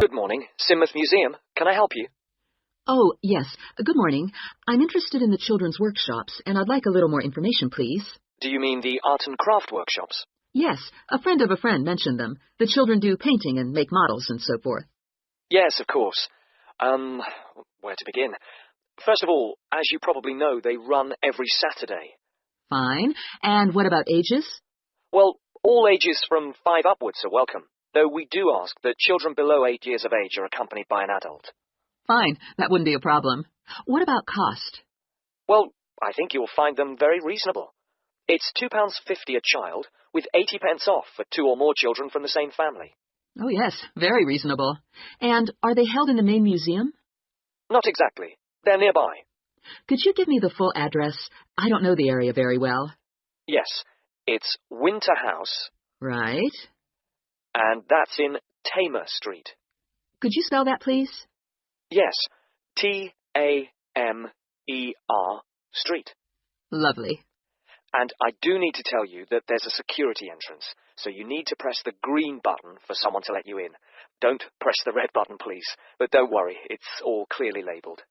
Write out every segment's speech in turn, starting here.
Good morning. Sidmouth Museum. Can I help you? Oh, yes. Good morning. I'm interested in the children's workshops, and I'd like a little more information, please. Do you mean the art and craft workshops? Yes, a friend of a friend mentioned them. The children do painting and make models and so forth. Yes, of course. Where to begin? First of all, as you probably know, they run every Saturday. Fine. And what about ages? Well, all ages from 5 upwards are welcome, though we do ask that children below 8 years of age are accompanied by an adult. Fine. That wouldn't be a problem. What about cost? Well, I think you'll find them very reasonable. It's £2.50 a child, with 80 pence off for 2 or more children from the same family. Oh, yes. Very reasonable. And are they held in the main museum? Not exactly. They're nearby. Could you give me the full address? I don't know the area very well. Yes, it's Winter House. Right. And that's in Tamer Street. Could you spell that, please? Yes, Tamer Street. Lovely. And I do need to tell you that there's a security entrance, so you need to press the green button for someone to let you in. Don't press the red button, please. But don't worry, it's all clearly labelled.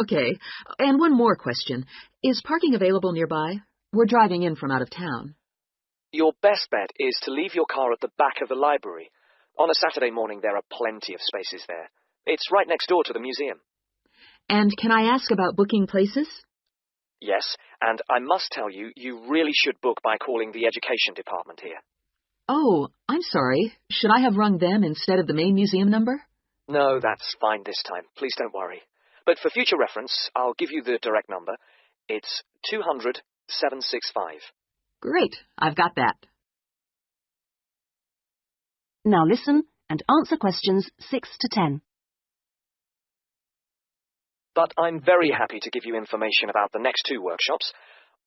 Okay. And one more question. Is parking available nearby? We're driving in from out of town. Your best bet is to leave your car at the back of the library. On a Saturday morning, there are plenty of spaces there. It's right next door to the museum. And can I ask about booking places? Yes, and I must tell you, you really should book by calling the education department here. Oh, I'm sorry. Should I have rung them instead of the main museum number? No, that's fine this time. Please don't worry. But for future reference, I'll give you the direct number. It's 200-765. Great. I've got that. Now listen and answer questions 6 to 10. But I'm very happy to give you information about the next 2 workshops.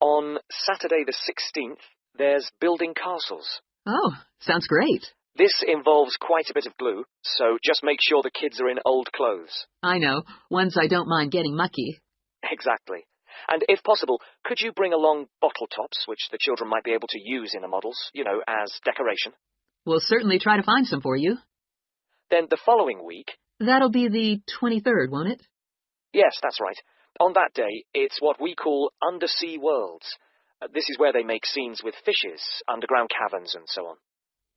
On Saturday the 16th, there's building castles. Oh, sounds great. This involves quite a bit of glue, so just make sure the kids are in old clothes. I know. Ones I don't mind getting mucky. Exactly. And if possible, could you bring along bottle tops, which the children might be able to use in the models, as decoration? We'll certainly try to find some for you. Then the following week... That'll be the 23rd, won't it? Yes, that's right. On that day, it's what we call undersea worlds. This is where they make scenes with fishes, underground caverns, and so on.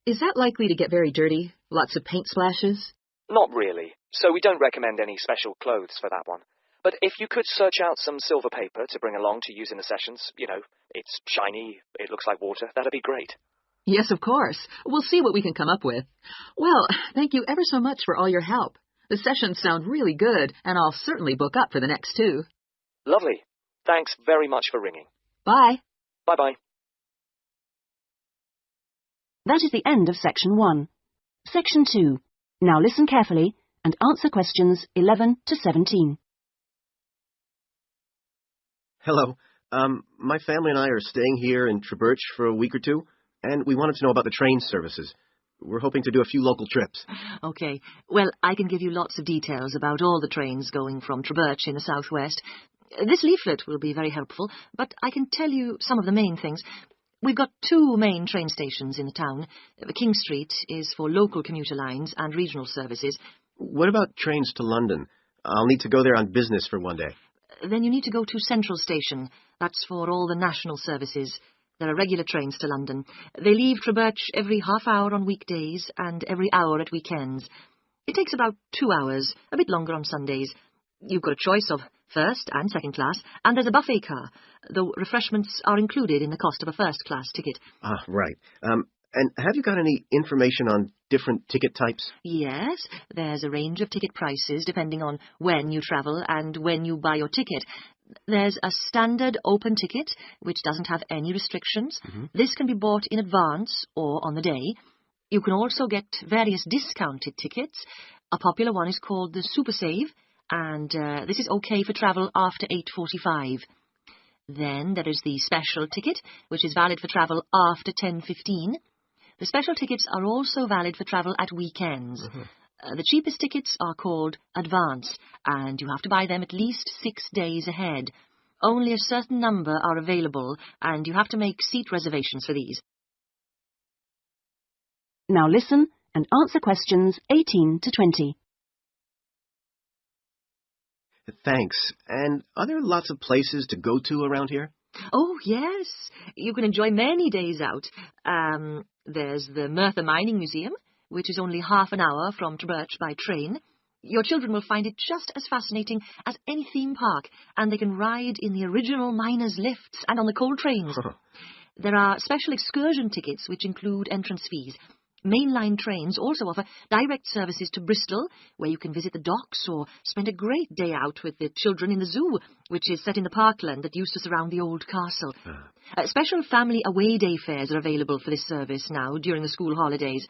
Is that likely to get very dirty? Lots of paint splashes? Not really, so we don't recommend any special clothes for that one. But if you could search out some silver paper to bring along to use in the sessions, it's shiny, it looks like water, that'd be great. Yes, of course. We'll see what we can come up with. Well, thank you ever so much for all your help. The sessions sound really good, and I'll certainly book up for the next 2. Lovely. Thanks very much for ringing. Bye. Bye-bye. That is the end of Section 1. Section 2. Now listen carefully and answer questions 11 to 17. Hello. My family and I are staying here in Treberch for a week or 2, and we wanted to know about the train services. We're hoping to do a few local trips. Okay. Well, I can give you lots of details about all the trains going from Treberch in the southwest. This leaflet will be very helpful, but I can tell you some of the main things. We've got 2 main train stations in the town. King Street is for local commuter lines and regional services. What about trains to London? I'll need to go there on business for one day. Then you need to go to Central Station. That's for all the national services. There are regular trains to London. They leave Treberch every half hour on weekdays and every hour at weekends. It takes about 2 hours, a bit longer on Sundays. You've got a choice of first and second class, and there's a buffet car, though refreshments are included in the cost of a first-class ticket. Ah, right. And have you got any information on different ticket types? Yes, there's a range of ticket prices depending on when you travel and when you buy your ticket. There's a standard open ticket, which doesn't have any restrictions. This can be bought in advance or on the day. You can also get various discounted tickets. A popular one is called the Super Save, and this is okay for travel after 8:45. Then there is the special ticket, which is valid for travel after 10:15. The special tickets are also valid for travel at weekends. The cheapest tickets are called advance, and you have to buy them at least 6 days ahead. Only a certain number are available, and you have to make seat reservations for these. Now listen and answer questions 18 to 20. Thanks. And are there lots of places to go to around here? Oh, yes. You can enjoy many days out. There's the Merthyr Mining Museum, which is only half an hour from Tribirch by train. Your children will find it just as fascinating as any theme park, and they can ride in the original miners' lifts and on the coal trains. There are special excursion tickets which include entrance fees. Mainline trains also offer direct services to Bristol, where you can visit the docks or spend a great day out with the children in the zoo, which is set in the parkland that used to surround the old castle. Special family away day fares are available for this service now during the school holidays.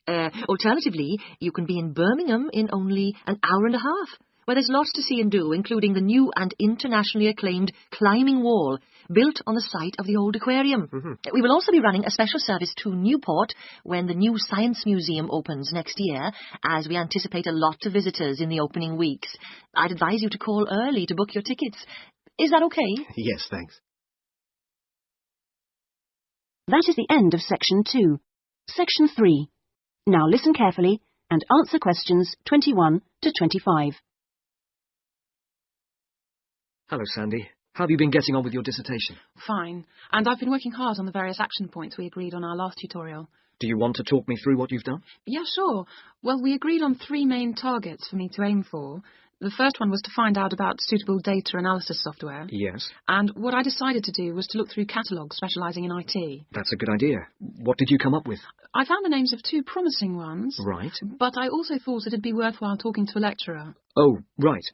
Alternatively, you can be in Birmingham in only an hour and a half, where there's lots to see and do, including the new and internationally acclaimed climbing wall, built on the site of the old aquarium. We will also be running a special service to Newport when the new Science Museum opens next year, as we anticipate a lot of visitors in the opening weeks. I'd advise you to call early to book your tickets. Is that okay? Yes, thanks. That is the end of Section 2. Section 3. Now listen carefully and answer questions 21 to 25. Hello, Sandy. How have you been getting on with your dissertation? Fine. And I've been working hard on the various action points we agreed on our last tutorial. Do you want to talk me through what you've done? Yeah, sure. Well, we agreed on 3 main targets for me to aim for. The first one was to find out about suitable data analysis software. Yes. And what I decided to do was to look through catalogues specialising in IT. That's a good idea. What did you come up with? I found the names of 2 promising ones. Right. But I also thought it'd be worthwhile talking to a lecturer. Oh, right.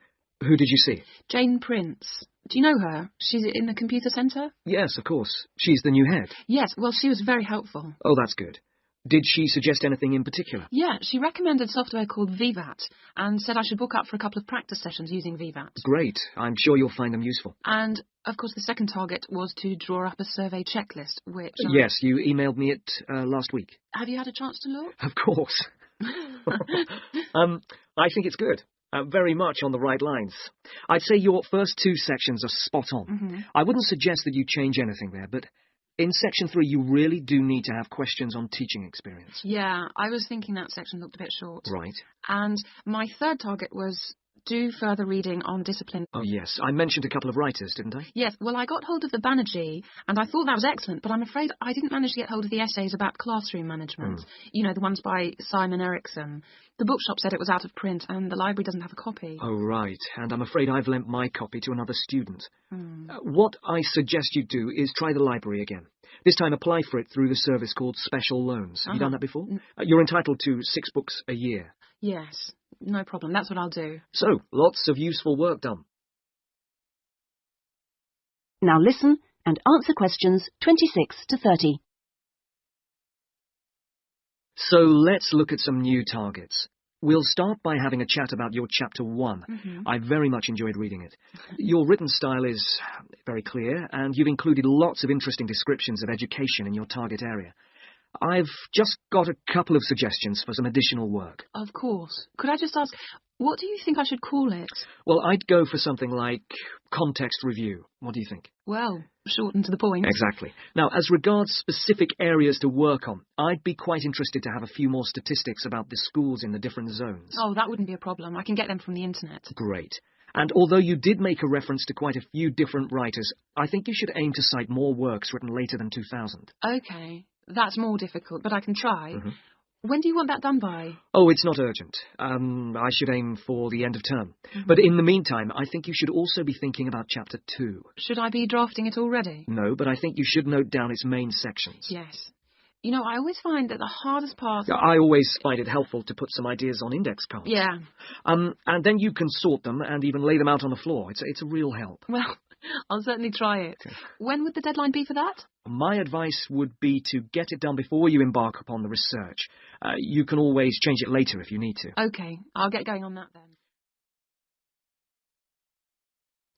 Who did you see? Jane Prince. Do you know her? She's in the computer centre? Yes, of course. She's the new head. Yes, well, she was very helpful. Oh, that's good. Did she suggest anything in particular? Yeah, she recommended software called Vivat and said I should book up for a couple of practice sessions using Vivat. Great. I'm sure you'll find them useful. And, of course, the second target was to draw up a survey checklist, which... Yes, you emailed me it last week. Have you had a chance to look? Of course. I think it's good. Very much on the right lines. I'd say your first 2 sections are spot on. I wouldn't suggest that you change anything there, but in Section 3 you really do need to have questions on teaching experience. Yeah, I was thinking that section looked a bit short. Right. And my third target was do further reading on discipline. Oh, yes. I mentioned a couple of writers, didn't I? Yes, well, I got hold of the Banerjee, and I thought that was excellent, but I'm afraid I didn't manage to get hold of the essays about classroom management. You know, the ones by Simon Erickson. The bookshop said it was out of print, and the library doesn't have a copy. Oh, right. And I'm afraid I've lent my copy to another student. What I suggest you do is try the library again. This time apply for it through the service called Special Loans. Have you done that before? You're entitled to 6 books a year. Yes, no problem. That's what I'll do. So, lots of useful work done. Now listen and answer questions 26 to 30. So let's look at some new targets. We'll start by having a chat about your Chapter 1. I very much enjoyed reading it. Your written style is very clear, and you've included lots of interesting descriptions of education in your target area. I've just got a couple of suggestions for some additional work. Of course. Could I just ask, what do you think I should call it? Well, I'd go for something like context review. What do you think? Well, short and to the point. Exactly. Now, as regards specific areas to work on, I'd be quite interested to have a few more statistics about the schools in the different zones. Oh, that wouldn't be a problem. I can get them from the internet. Great. And although you did make a reference to quite a few different writers, I think you should aim to cite more works written later than 2000. OK. That's more difficult, but I can try. When do you want that done by? Oh, it's not urgent. I should aim for the end of term. But in the meantime, I think you should also be thinking about Chapter 2. Should I be drafting it already? No, but I think you should note down its main sections. Yes. You know, I always find that the hardest part... I always find it helpful to put some ideas on index cards. Yeah. And then you can sort them and even lay them out on the floor. It's a real help. Well, I'll certainly try it. When would the deadline be for that? My advice would be to get it done before you embark upon the research. You can always change it later if you need to. OK, I'll get going on that then.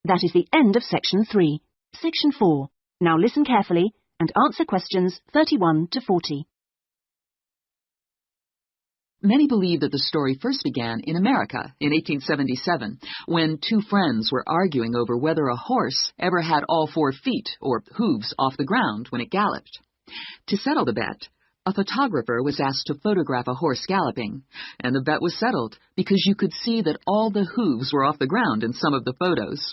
That is the end of Section 3. Section 4. Now listen carefully and answer questions 31 to 40. Many believe that the story first began in America in 1877, when 2 friends were arguing over whether a horse ever had all 4 feet, or hooves, off the ground when it galloped. To settle the bet, A photographer was asked to photograph a horse galloping, and the bet was settled because you could see that all the hooves were off the ground in some of the photos.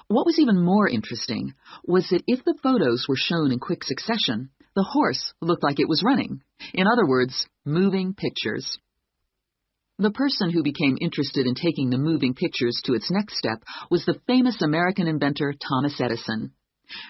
What was even more interesting was that if the photos were shown in quick succession, the horse looked like it was running. In other words, moving pictures. The person who became interested in taking the moving pictures to its next step was the famous American inventor Thomas Edison.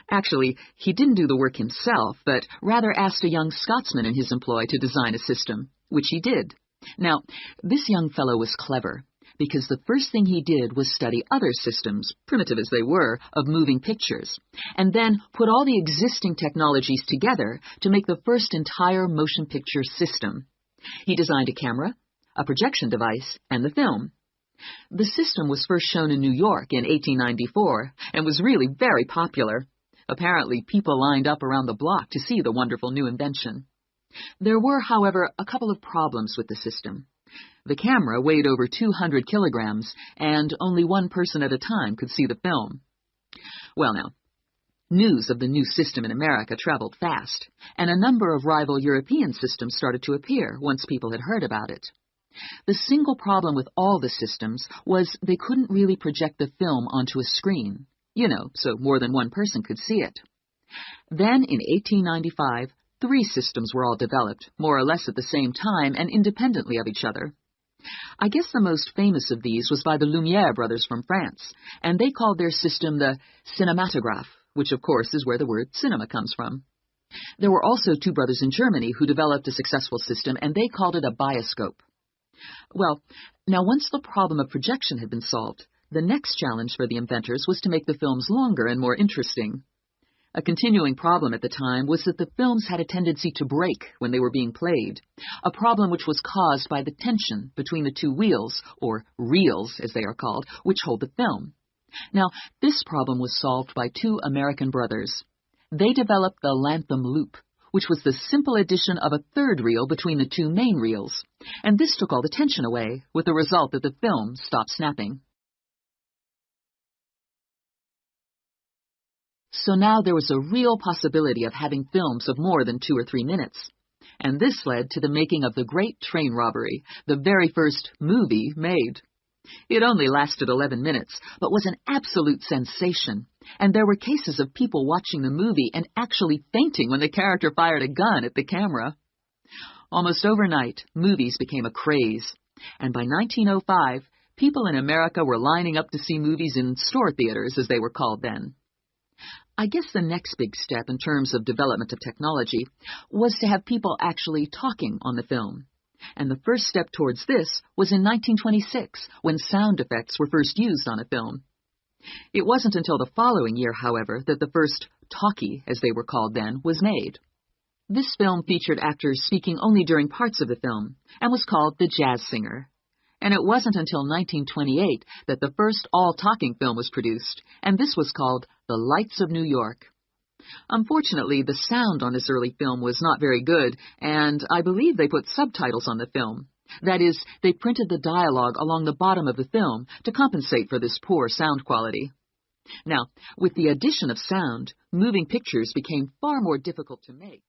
Actually, he didn't do the work himself, but rather asked a young Scotsman in his employ to design a system, which he did. Now, this young fellow was clever, because the first thing he did was study other systems, primitive as they were, of moving pictures, and then put all the existing technologies together to make the first entire motion picture system. He designed a camera, a projection device, and the film. The system was first shown in New York in 1894 and was really very popular. Apparently, people lined up around the block to see the wonderful new invention. There were, however, a couple of problems with the system. The camera weighed over 200 kilograms, and only one person at a time could see the film. Well now, news of the new system in America traveled fast, and a number of rival European systems started to appear once people had heard about it. The single problem with all the systems was they couldn't really project the film onto a screen, so more than one person could see it. Then, in 1895, 3 systems were all developed, more or less at the same time and independently of each other. I guess the most famous of these was by the Lumière brothers from France, and they called their system the cinematograph, which of course is where the word cinema comes from. There were also 2 brothers in Germany who developed a successful system, and they called it a bioscope. Well, now once the problem of projection had been solved, the next challenge for the inventors was to make the films longer and more interesting. A continuing problem at the time was that the films had a tendency to break when they were being played, a problem which was caused by the tension between the 2 wheels, or reels as they are called, which hold the film. Now, this problem was solved by 2 American brothers. They developed the Lantham loop, which was the simple addition of a 3rd reel between the 2 main reels, and this took all the tension away, with the result that the film stopped snapping. So now there was a real possibility of having films of more than 2 or 3 minutes, and this led to the making of the Great Train Robbery, the very first movie made. It only lasted 11 minutes, but was an absolute sensation, and there were cases of people watching the movie and actually fainting when the character fired a gun at the camera. Almost overnight, movies became a craze, and by 1905, people in America were lining up to see movies in store theaters, as they were called then. I guess the next big step in terms of development of technology was to have people actually talking on the film. And the first step towards this was in 1926, when sound effects were first used on a film. It wasn't until the following year, however, that the first talkie, as they were called then, was made. This film featured actors speaking only during parts of the film, and was called The Jazz Singer. And it wasn't until 1928 that the first all-talking film was produced, and this was called The Lights of New York. Unfortunately, the sound on this early film was not very good, and I believe they put subtitles on the film. That is, they printed the dialogue along the bottom of the film to compensate for this poor sound quality. Now, with the addition of sound, moving pictures became far more difficult to make.